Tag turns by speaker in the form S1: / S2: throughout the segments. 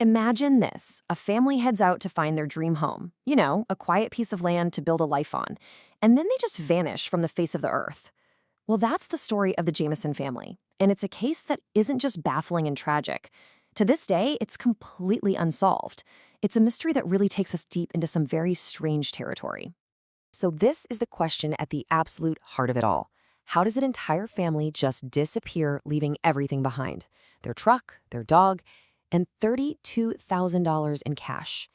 S1: Imagine this. A family heads out to find their dream home, a quiet piece of land to build a life on, and then they just vanish from the face of the earth. Well, that's the story of the Jamison family, and it's a case that isn't just baffling and tragic. To this day, it's completely unsolved. It's a mystery that really takes us deep into some very strange territory. So this is the question at the absolute heart of it all. How does an entire family just disappear, leaving everything behind? Their truck, their dog, and $32,000 in cash.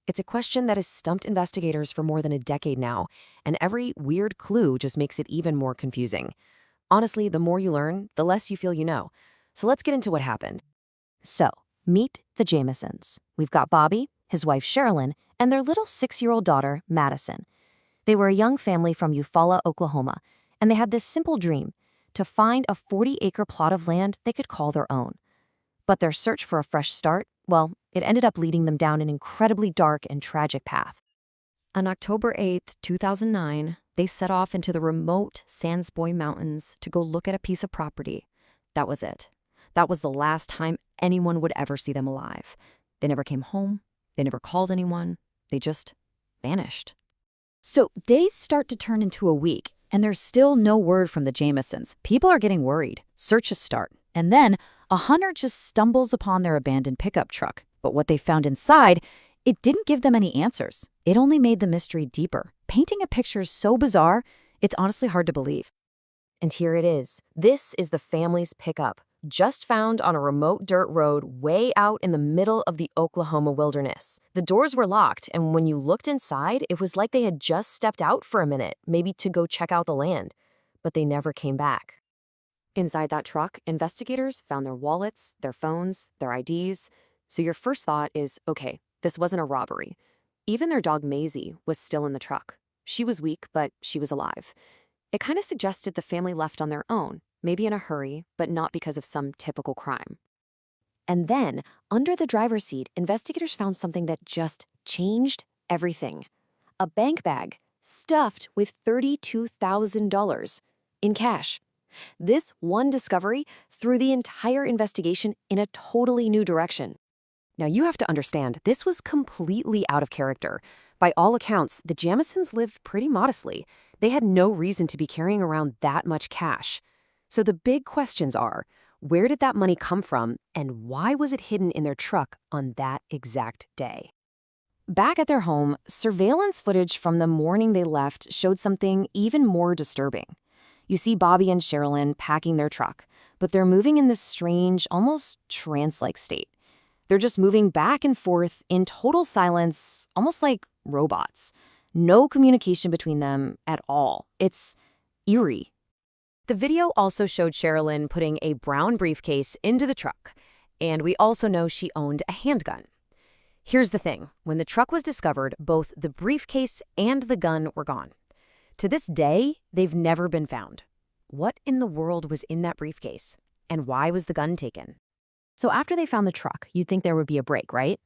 S1: It's a question that has stumped investigators for more than a decade now, and every weird clue just makes it even more confusing. Honestly, the more you learn, the less you feel you know. So let's get into what happened. So, meet the Jamisons. We've got Bobby, his wife Sherilyn, and their little 6-year-old daughter, Madison. They were a young family from Eufaula, Oklahoma, and they had this simple dream: to find a 40-acre plot of land they could call their own. But their search for a fresh start, well, it ended up leading them down an incredibly dark and tragic path. On October 8th, 2009, they set off into the remote Sandsboy Mountains to go look at a piece of property. That was it. That was the last time anyone would ever see them alive. They never came home. They never called anyone. They just vanished. So days start to turn into a week, and there's still no word from the Jamisons. People are getting worried. Searches start. And then a hunter just stumbles upon their abandoned pickup truck. But what they found inside, it didn't give them any answers. It only made the mystery deeper, painting a picture so bizarre, it's honestly hard to believe. And here it is. This is the family's pickup, just found on a remote dirt road way out in the middle of the Oklahoma wilderness. The doors were locked, and when you looked inside, it was like they had just stepped out for a minute, maybe to go check out the land. But they never came back. Inside that truck, investigators found their wallets, their phones, their IDs. So your first thought is, okay, this wasn't a robbery. Even their dog Maisie was still in the truck. She was weak, but she was alive. It kind of suggested the family left on their own, maybe in a hurry, but not because of some typical crime. And then, under the driver's seat, investigators found something that just changed everything. A bank bag stuffed with $32,000 in cash. This one discovery threw the entire investigation in a totally new direction. Now, you have to understand, this was completely out of character. By all accounts, the Jamisons lived pretty modestly. They had no reason to be carrying around that much cash. So the big questions are, where did that money come from, and why was it hidden in their truck on that exact day? Back at their home, surveillance footage from the morning they left showed something even more disturbing. You see Bobby and Sherilyn packing their truck, but they're moving in this strange, almost trance-like state. They're just moving back and forth in total silence, almost like robots. No communication between them at all. It's eerie. The video also showed Sherilyn putting a brown briefcase into the truck, and we also know she owned a handgun. Here's the thing. When the truck was discovered, both the briefcase and the gun were gone. To this day, they've never been found. What in the world was in that briefcase? And why was the gun taken? So after they found the truck, you'd think there would be a break, right?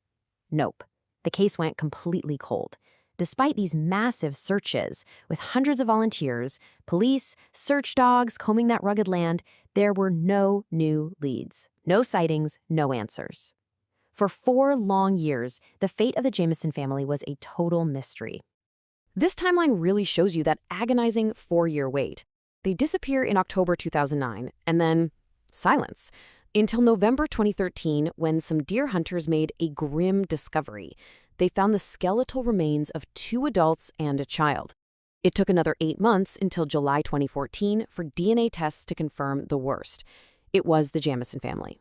S1: Nope. The case went completely cold. Despite these massive searches, with hundreds of volunteers, police, search dogs combing that rugged land, there were no new leads. No sightings, no answers. For 4 long years, the fate of the Jamison family was a total mystery. This timeline really shows you that agonizing 4-year wait. They disappear in October 2009, and then silence, until November 2013, when some deer hunters made a grim discovery. They found the skeletal remains of 2 adults and a child. It took another 8 months until July 2014 for DNA tests to confirm the worst. It was the Jamison family.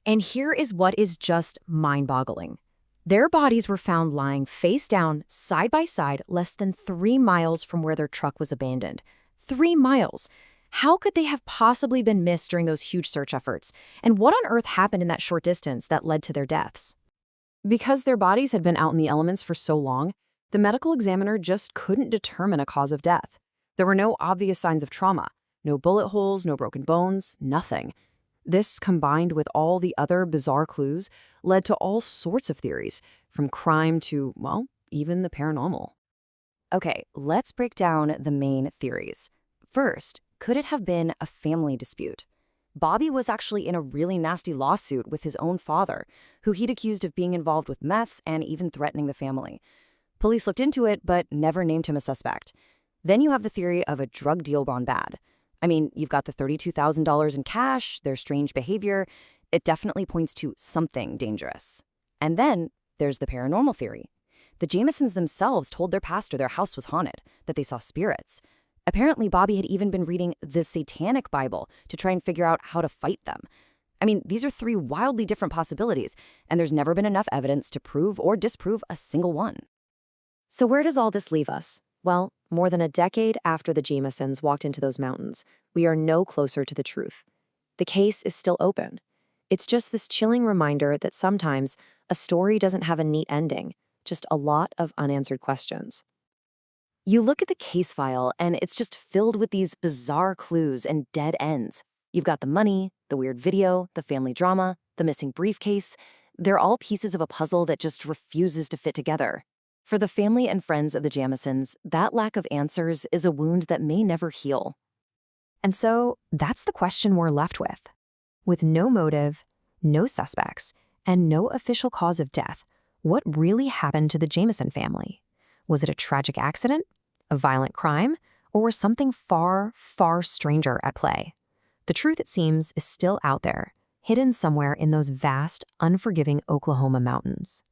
S1: And here is what is just mind-boggling. Their bodies were found lying face down, side by side, less than 3 miles from where their truck was abandoned. 3 miles. How could they have possibly been missed during those huge search efforts? And what on earth happened in that short distance that led to their deaths? Because their bodies had been out in the elements for so long, the medical examiner just couldn't determine a cause of death. There were no obvious signs of trauma. No bullet holes, no broken bones, nothing. This, combined with all the other bizarre clues, led to all sorts of theories, from crime to, well, even the paranormal. Okay, let's break down the main theories. First, could it have been a family dispute?
S2: Bobby was actually in a really nasty lawsuit with his own father, who he'd accused of being involved with meths and even threatening the family. Police looked into it, but never named him a suspect. Then you have the theory of a drug deal gone bad. I mean, you've got the $32,000 in cash, their strange behavior. It definitely points to something dangerous. And then there's the paranormal theory. The Jamisons themselves told their pastor their house was haunted, that they saw spirits. Apparently, Bobby had even been reading the Satanic Bible to try and figure out how to fight them. I mean, these are three wildly different possibilities, and there's never been enough evidence to prove or disprove a single one.
S1: So where does all this leave us? Well, more than a decade after the Jamisons walked into those mountains, we are no closer to the truth. The case is still open. It's just this chilling reminder that sometimes a story doesn't have a neat ending, just a lot of unanswered questions. You look at the case file, and it's just filled with these bizarre clues and dead ends. You've got the money, the weird video, the family drama, the missing briefcase. They're all pieces of a puzzle that just refuses to fit together. For the family and friends of the Jamisons, that lack of answers is a wound that may never heal. And so, that's the question we're left with. With no motive, no suspects, and no official cause of death, what really happened to the Jamison family? Was it a tragic accident, a violent crime, or was something far, far stranger at play? The truth, it seems, is still out there, hidden somewhere in those vast, unforgiving Oklahoma mountains.